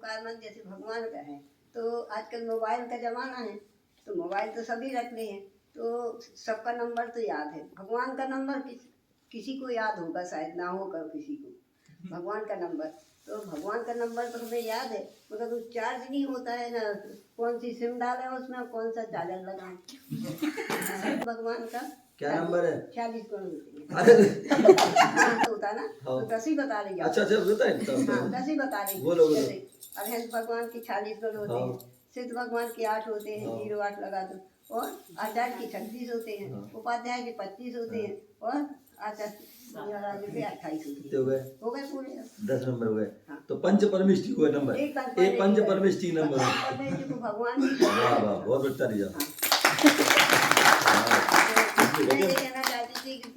उपकारमंद जैसे भगवान का है, तो आजकल मोबाइल का जमाना है, तो मोबाइल तो सभी रखते हैं, तो सबका नंबर तो याद है। भगवान का नंबर किसी को याद होगा, शायद ना होगा किसी को भगवान का नंबर। तो भगवान का नंबर तो हमें याद है, मगर वो चार्ज नहीं होता है ना, कौन सी सिम डालें उसमें, कौन सा चार्जर लगाएं। भगवान का क्या नंबर है? 46 गुण होते हैं। अरे होता ना, तो 10 ही बता रही। अच्छा बताए, हाँ 10 ही बता रही। बोलो जैसे अरहंत भगवान के 46 गुण होते हैं, सिद्ध भगवान के 8 होते हैं, 08 लगा दो, और आचार्य के 36 होते हैं, उपाध्याय के 25 होते हैं, और आचार्य के 28 होते हैं। हो गए पूरे 10 नंबर हो गए। तो पंच परमिष्टि हुआ नंबर, एक पंच परमिष्टि नंबर भगवान। वाह वाह, बहुत बढ़ता रहा। मैं ये कहना चाहती थी कि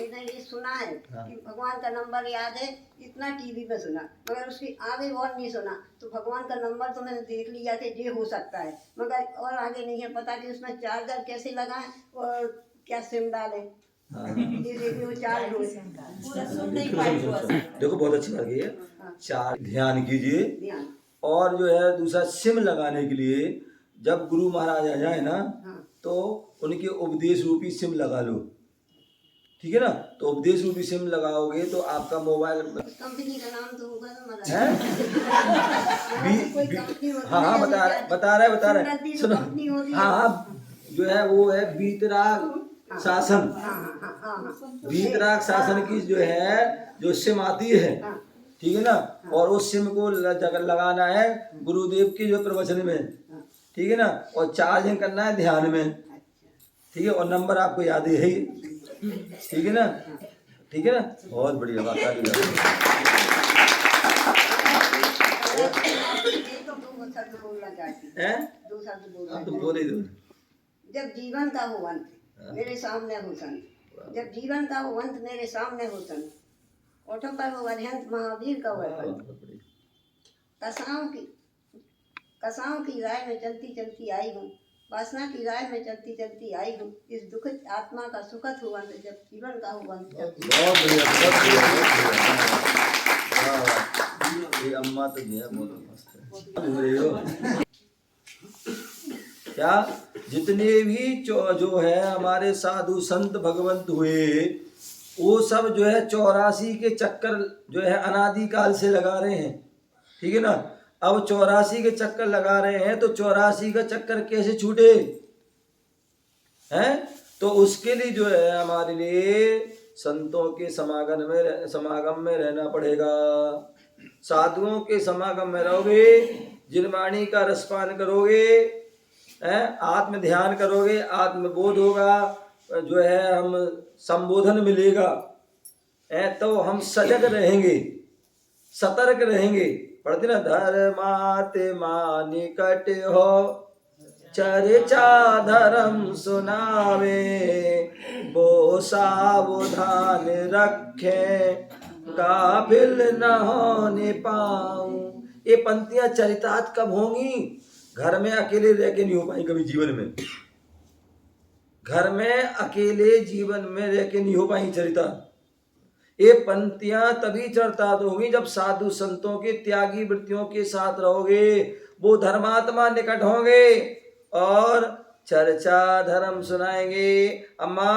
मैंने ये सुना है कि भगवान का नंबर याद है, इतना टीवी पे सुना, मगर उसके आगे और नहीं सुना। तो भगवान का नंबर तो मैंने देख लिया कि ये हो सकता है, मगर और आगे नहीं है पता कि उसमें चार्जर कैसे लगाएं और क्या सिम डालें, जिससे कि वो चार्ज हो। देखो बहुत अच्छी बात है, चार ध्यान कीजिए, और जो है दूसरा सिम लगाने के लिए जब गुरु महाराज आ जाए ना, तो उनके उपदेश रूपी सिम लगा लो, ठीक है ना। तो उपदेश रूपी सिम लगाओगे तो आपका मोबाइल, कंपनी का नाम तो होगा ना है हाँ बता रहे सुनो। हाँ जो है वो है वीतराग शासन, वीतराग शासन की जो है जो सिम आती है, ठीक है ना। और उस सिम को लगाना है गुरुदेव की जो प्रवचन में, ठीक है ना, और चार्जिंग करना है ध्यान में, ठीक है। और नंबर आपको याद ही है, ठीक है ना, ठीक है ना। बहुत बढ़िया बात है। तुम बोले दो। जब जीवन का हो अंत मेरे सामने हो संत, जब जीवन का हो अंत मेरे सामने हो संत, ओठों पर हो अरहंत महावीर का हो। कसाओं की राय में चलती चलती आई हूँ, वासना की राय में चलती चलती आई हूँ, इस दुखित आत्मा का सुखद हुआ जब जीवन का हुआ। बहुत बढ़िया। ये अम्मा तो बहुत मस्त है। क्या जितने भी जो है हमारे साधु संत भगवंत हुए, वो सब जो है 84 के चक्कर जो है अनादिकाल से लगा रहे हैं, ठीक है ना। अब 84 के चक्कर लगा रहे हैं, तो 84 का चक्कर कैसे छूटे हैं। तो उसके लिए जो है हमारे लिए संतों के समागम में रहना पड़ेगा। साधुओं के समागम में रहोगे, जिनवाणी का रसपान करोगे, आत्म ध्यान करोगे, आत्मबोध होगा, जो है हम संबोधन मिलेगा, तो हम सजग रहेंगे, सतर्क रहेंगे। पढ़ते ना, धर्मात्मा निकट हो चर्चा धर्म सुनावे, वो सावधान रखे काबिल न होने पाऊं। ये पंक्तियां चरितार्थ कब होंगी? घर में अकेले रह के नहीं हो पाई कभी जीवन में, घर में अकेले जीवन में रह के नहीं हो पाई चरितार्थ। ये पंक्तियां तभी चरितार्थ होगी जब साधु संतों के त्यागी वृत्तियों के साथ रहोगे, वो धर्मात्मा निकट होंगे और चर्चा धर्म सुनाएंगे। अम्मा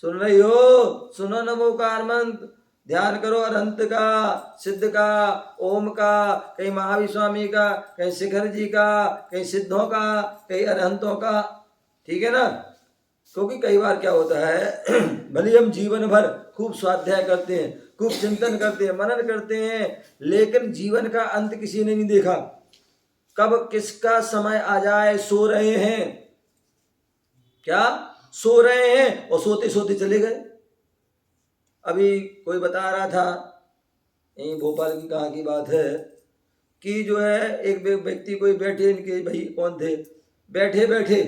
सुन रही हो? सुनो नमोकार मंत्र, ध्यान करो अरहंत का, सिद्ध का, ओम का, कहीं महावीर स्वामी का, कहीं शिखर जी का, कहीं सिद्धों का, कहीं अरहंतों का, ठीक है ना। क्योंकि कई बार क्या होता है भले हम जीवन भर खूब स्वाध्याय करते हैं, खूब चिंतन करते हैं, मनन करते हैं, लेकिन जीवन का अंत किसी ने नहीं देखा। कब किसका समय आ जाए, सो रहे हैं क्या, सो रहे हैं और सोते सोते चले गए। अभी कोई बता रहा था, यही भोपाल की कहाँ की बात है, कि जो है एक व्यक्ति कोई बैठे, इनके भाई कौन थे, बैठे बैठे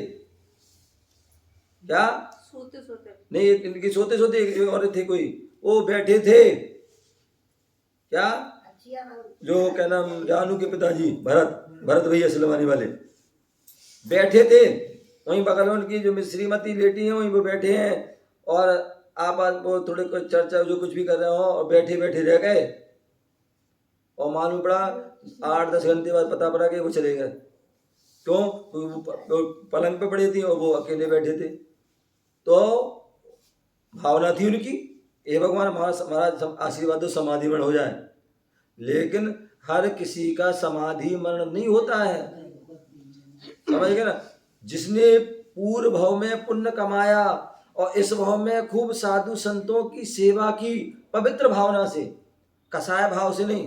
क्या सोते सोते नहीं, इनकी सोते सोते एक और थे कोई, वो बैठे थे क्या, जो क्या नाम, जानू के पिताजी भरत भैया सिलवाने वाले बैठे थे, वहीं बगल में उनकी जो श्रीमती लेटी है वहीं वो बैठे हैं, और आप वो थोड़े कुछ चर्चा जो कुछ भी कर रहे हो, और बैठे बैठे रह गए। और मालूम पड़ा 8-10 घंटे बाद पता पड़ा कि वो चले गए। क्यों? वो पलंग पे पड़े थे और वो अकेले बैठे थे। तो भावना थी उनकी, हे भगवान हमारा आशीर्वाद तो समाधि मरण हो जाए। लेकिन हर किसी का समाधि मरण नहीं होता है, समझ गए ना। जिसने पूर्व भाव में पुण्य कमाया और इस भाव में खूब साधु संतों की सेवा की पवित्र भावना से, कसाय भाव से नहीं,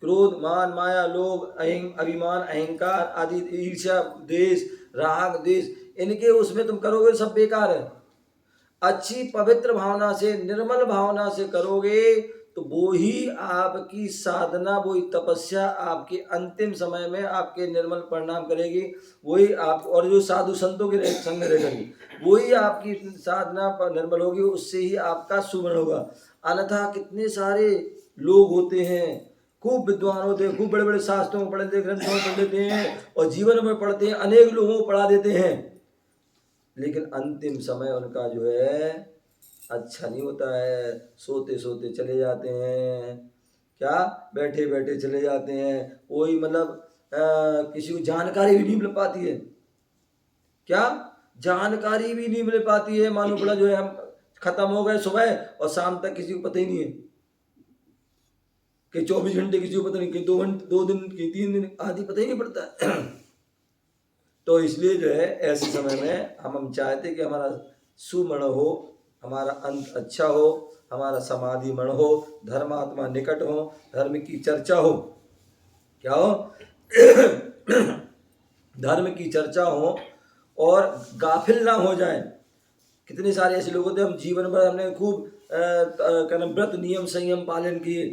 क्रोध मान माया लोभ अभिमान अहंकार आदि ईर्ष्या द्वेष राग द्वेष इनके उसमें तुम करोगे सब बेकार है। अच्छी पवित्र भावना से निर्मल भावना से करोगे तो वो ही आपकी साधना, वो ही तपस्या आपके अंतिम समय में आपके निर्मल परिणाम करेगी। वही आप और जो साधु संतों के संग में रहेगी वही आपकी साधना पर निर्मल होगी, उससे ही आपका सुवर्ण होगा। अन्यथा कितने सारे लोग होते हैं, खूब विद्वान होते हैं, खूब बड़े बड़े शास्त्रों पढ़ लेते, ग्रंथों पढ़ लेते हैं और जीवन में पढ़ते हैं, अनेक लोगों को पढ़ा देते हैं, लेकिन अंतिम समय उनका जो है अच्छा नहीं होता है। सोते सोते चले जाते हैं, क्या बैठे बैठे चले जाते हैं। कोई मतलब किसी को जानकारी भी नहीं मिल पाती है, क्या जानकारी भी नहीं मिल पाती है। मालूम पड़ा जो है हम खत्म हो गए सुबह और शाम तक किसी को पता ही नहीं है कि 24 घंटे किसी को पता नहीं, कि 2 घंटे 2 दिन कि 3 दिन आदि पता ही नहीं पड़ता। तो इसलिए जो है ऐसे समय में हम चाहते कि हमारा सुमरण हो, हमारा अंत अच्छा हो, हमारा समाधि मरण हो, धर्मात्मा निकट हो, धर्म की चर्चा हो, क्या हो धर्म की चर्चा हो और गाफिल ना हो जाए। कितने सारे ऐसे लोग होते हैं, हम जीवन भर हमने खूब व्रत नियम संयम पालन किए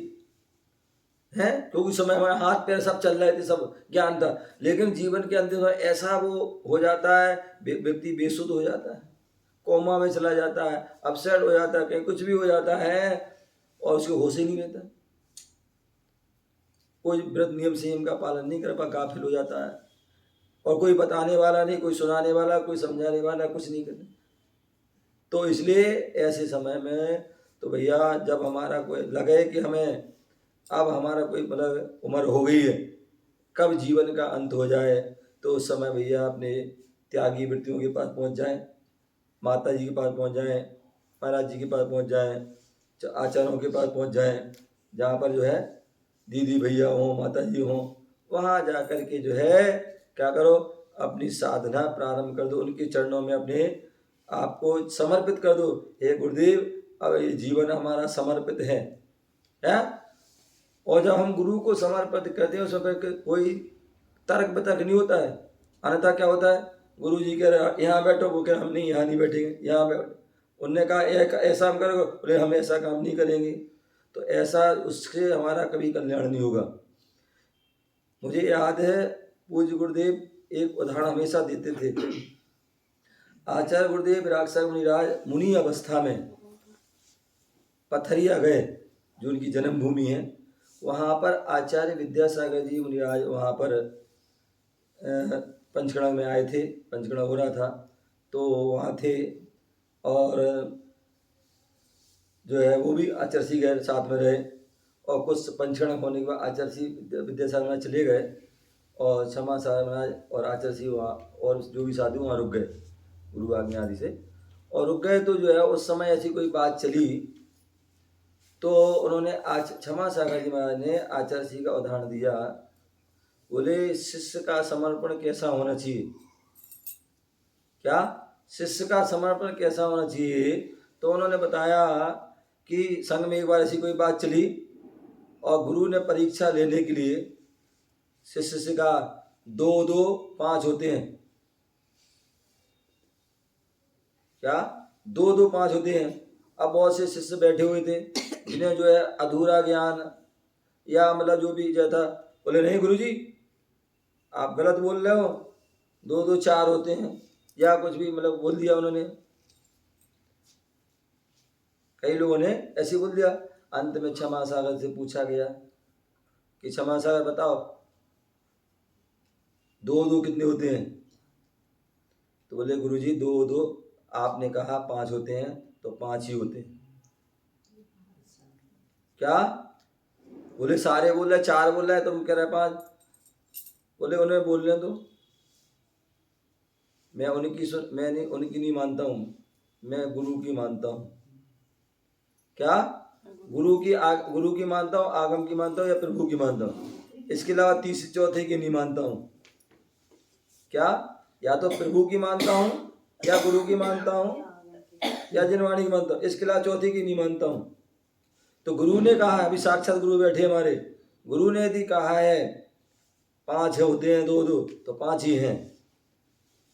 हैं, क्योंकि समय हमारे हाथ पैर सब चल रहे थे, सब ज्ञान था, लेकिन जीवन के अंतिम में ऐसा वो हो जाता है, व्यक्ति बेसुध हो जाता है, कोमा में चला जाता है, अपसेट हो जाता है, कहीं कुछ भी हो जाता है और उसको होश ही नहीं रहता। कोई व्रत नियम संयम का पालन नहीं कर पा, गाफिल हो जाता है और कोई बताने वाला नहीं, कोई सुनाने वाला, कोई समझाने वाला, कुछ नहीं करता। तो इसलिए ऐसे समय में तो भैया जब हमारा कोई लगे कि हमें अब हमारा कोई मतलब उम्र हो गई है, कब जीवन का अंत हो जाए, तो उस समय भैया अपने त्यागी वृत्तियों के पास पहुंच जाएं, माता जी के पास पहुंच जाएं, महाराज जी के पास पहुंच जाएं, आचार्यों के पास पहुंच जाएं, जहाँ पर जो है दीदी भैया हों, माता जी हों, वहाँ जा कर के जो है क्या करो, अपनी साधना प्रारंभ कर दो, उनके चरणों में अपने आपको समर्पित कर दो। हे गुरुदेव, अब ये जीवन हमारा समर्पित है। और जब हम गुरु को समर्पित करते हैं उसमें कोई तर्क वितर्क नहीं होता है। अन्यथा क्या होता है, गुरु जी कह रहे यहाँ बैठो, वो कह रहे हम नहीं यहाँ नहीं बैठेंगे, यहाँ बैठो। उनने कहा ऐसा हम करोगे, बोले हम ऐसा काम नहीं करेंगे। तो ऐसा उससे हमारा कभी कल्याण नहीं होगा। मुझे याद है पूज्य गुरुदेव एक उदाहरण हमेशा देते थे। आचार्य गुरुदेव विराट मुनिराज मुनि अवस्था में पथरिया गए, जो उनकी जन्मभूमि है, वहाँ पर आचार्य विद्यासागर जी मुनिराज वहाँ पर पंचकड़ा में आए थे, पंचकड़ा हो रहा था तो वहाँ थे, और जो है वो भी आचार्य गए, साथ में रहे, और कुछ पंचकड़ा होने के बाद आचार्य विद्यासागर चले गए और क्षमा सागर महाराज और आचार्य वहाँ और जो भी साधु वहाँ रुक गए गुरु आज्ञा आदि से, और रुक गए। तो जो है उस समय ऐसी कोई बात चली तो उन्होंने क्षमा सागर जी महाराज ने आचार्य जी का उदाहरण दिया। बोले शिष्य का समर्पण कैसा होना चाहिए, क्या शिष्य का समर्पण कैसा होना चाहिए। तो उन्होंने बताया कि संघ में एक बार ऐसी कोई बात चली और गुरु ने परीक्षा लेने के लिए शिष्य से कहा 2 2 5 होते हैं, क्या 2 2 5 होते हैं। अब बहुत से शिष्य बैठे हुए थे जिन्हें जो है अधूरा ज्ञान या मतलब जो भी जो था, बोले नहीं गुरुजी आप गलत बोल रहे हो, 2 2 4 होते हैं, या कुछ भी मतलब बोल दिया उन्होंने। कई लोगों ने ऐसे बोल दिया। अंत में क्षमा सागर से पूछा गया कि क्षमा सागर बताओ 2 2 कितने होते हैं। तो बोले गुरुजी 2 2 आपने कहा 5 होते हैं तो 5 ही होते हैं, क्या बोले सारे बोल रहे, 4 बोल रहा है, तुम कह रहे 5। बोले उन्हें बोल रहे तो मैं उनकी नहीं मानता हूँ, मैं गुरु की मानता हूँ। क्या? गुरु की मानता हूँ, आगम की मानता हूँ, या प्रभु की मानता हूँ। इसके अलावा तीसरे चौथे की नहीं मानता हूँ। क्या? या तो प्रभु की मानता हूँ, या गुरु की मानता हूँ, या जिनवाणी की मानता हूँ। इसके अलावा चौथे की नहीं मानता हूँ। तो गुरु ने कहा, अभी साक्षात गुरु बैठे हमारे, गुरु ने यदि कहा है 5 होते हैं, 2 तो 5 ही हैं।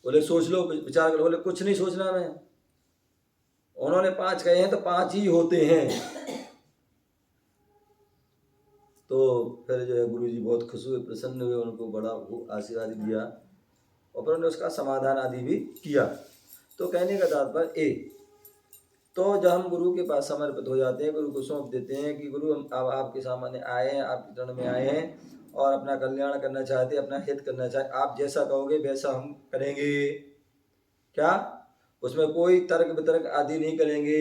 बोले सोच लो, विचार करो। बोले कुछ नहीं सोचना मैं, उन्होंने 5 कहे हैं तो 5 ही होते हैं। तो फिर जो है गुरु जी बहुत खुश हुए, प्रसन्न हुए, उनको बड़ा आशीर्वाद दिया और फिर उन्होंने उसका समाधान आदि भी किया। तो कहने का तात्पर्य तो जब हम गुरु के पास समर्पित हो जाते हैं, गुरु को सौंप देते हैं कि गुरु हम अब आपके सामने आए हैं, आपके चरण में आए हैं और अपना कल्याण करना चाहते हैं, अपना हित करना चाहते, आप जैसा कहोगे वैसा हम करेंगे। क्या? उसमें कोई तर्क वितर्क आदि नहीं करेंगे,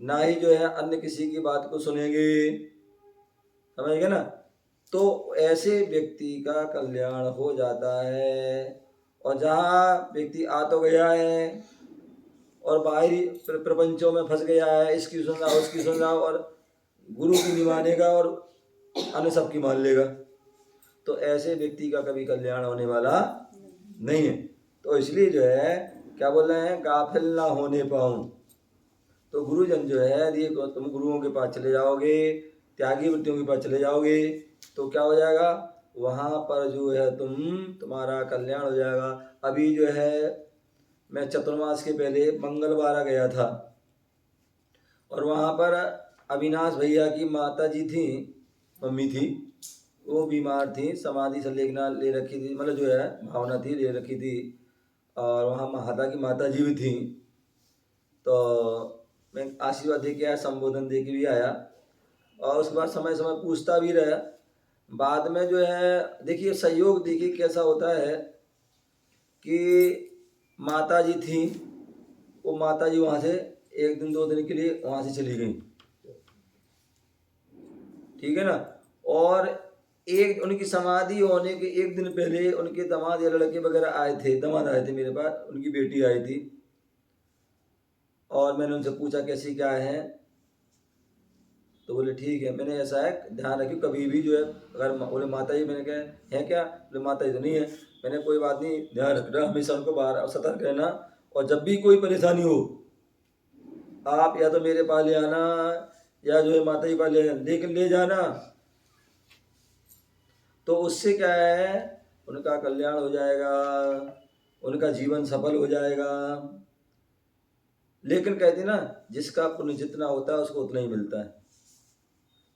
ना ही जो है अन्य किसी की बात को सुनेंगे। समझ गए ना? तो ऐसे व्यक्ति का कल्याण हो जाता है। और जहाँ व्यक्ति आ तो गया है और बाहरी प्रपंचों में फंस गया है, इसकी सुन रहा उसकी सुन रहा, और गुरु की नहीं मानेगा और अन्य सबकी मान लेगा, तो ऐसे व्यक्ति का कभी कल्याण होने वाला नहीं है। तो इसलिए जो है क्या बोल रहे हैं, गाफिल ना होने पाऊं। तो गुरुजन जो है यदि तुम गुरुओं के पास चले जाओगे, त्यागी वृत्तियों के पास चले जाओगे, तो क्या हो जाएगा, वहाँ पर जो है तुम्हारा कल्याण हो जाएगा। अभी जो है मैं चतुर्मास के पहले मंगलवार गया था और वहाँ पर अविनाश भैया की माता जी थी, मम्मी थी, वो बीमार थी, समाधि से लेखना ले रखी थी, मतलब जो है भावना थी ले रखी थी, और वहाँ महादा की माता जी भी थी। तो मैं आशीर्वाद दे के आया, संबोधन दे के भी आया और उसके बाद समय समय पूछता भी रहा। बाद में जो है देखिए सहयोग देखिए कैसा होता है कि माता जी थी, वो माता जी वहाँ से 1 दिन 2 दिन के लिए वहाँ से चली गई, ठीक है ना। और एक उनकी समाधि होने के 1 दिन पहले उनके दामाद या लड़के वगैरह आए थे, दामाद आए थे मेरे पास, उनकी बेटी आई थी और मैंने उनसे पूछा कैसी क्या है, तो बोले ठीक है। मैंने ऐसा है ध्यान रखियो कभी भी जो है, अगर बोले माता जी, मैंने कहा है क्या, बोले माता जी तो नहीं है। मैंने कोई बात नहीं, ध्यान रखना, हमेशा उनको बाहर सतर्क रहना, और जब भी कोई परेशानी हो आप या तो मेरे पास ले आना या जो है माता जी पास ले जाना, लेकिन ले जाना, तो उससे क्या है उनका कल्याण हो जाएगा, उनका जीवन सफल हो जाएगा। लेकिन कहते ना जिसका पुण्य जितना होता है उसको उतना ही मिलता है।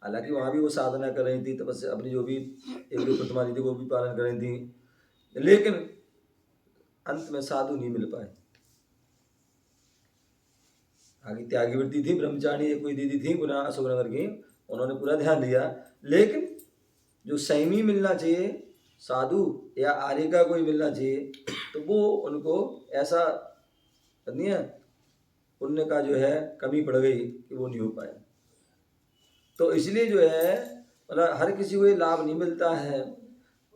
हालांकि वहाँ भी वो साधना कर रही थी, तपस्या अपनी जो भी 1-2 प्रतिमा थी वो भी पालन कर रही थी, लेकिन अंत में साधु नहीं मिल पाए। आगे त्यागी वृत्ति थी, ब्रह्मचारी कोई दीदी थी गुना अशोकनगर की, उन्होंने पूरा ध्यान दिया, लेकिन जो संयमी मिलना चाहिए, साधु या आर्य का कोई मिलना चाहिए, तो वो उनको ऐसा नहीं है, पुण्य का जो है कमी पड़ गई कि वो नहीं हो पाए। तो इसलिए जो है मतलब हर किसी को ये लाभ नहीं मिलता है,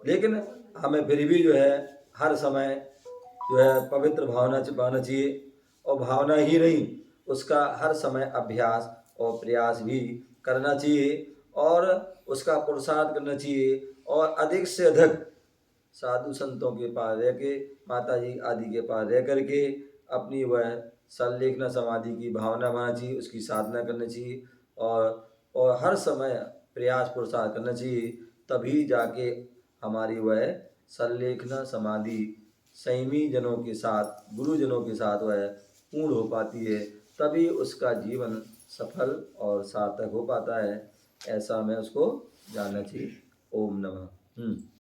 लेकिन हमें फिर भी जो है हर समय जो है पवित्र भावना छिपाना चाहिए, और भावना ही नहीं उसका हर समय अभ्यास और प्रयास भी करना चाहिए, और उसका पुरुषार्थ करना चाहिए, और अधिक से अधिक साधु संतों के पास रह के, माता जी आदि के पास रह करके अपनी वह संलेखना समाधि की भावना बनाना चाहिए, उसकी साधना करनी चाहिए, और हर समय प्रयास पुरुषार्थ करना चाहिए, तभी जाके हमारी वह संलेखना समाधि संयमी जनों के साथ, गुरुजनों के साथ वह पूर्ण हो पाती है, तभी उसका जीवन सफल और सार्थक हो पाता है। ऐसा हमें उसको जानना चाहिए। ओम नमः।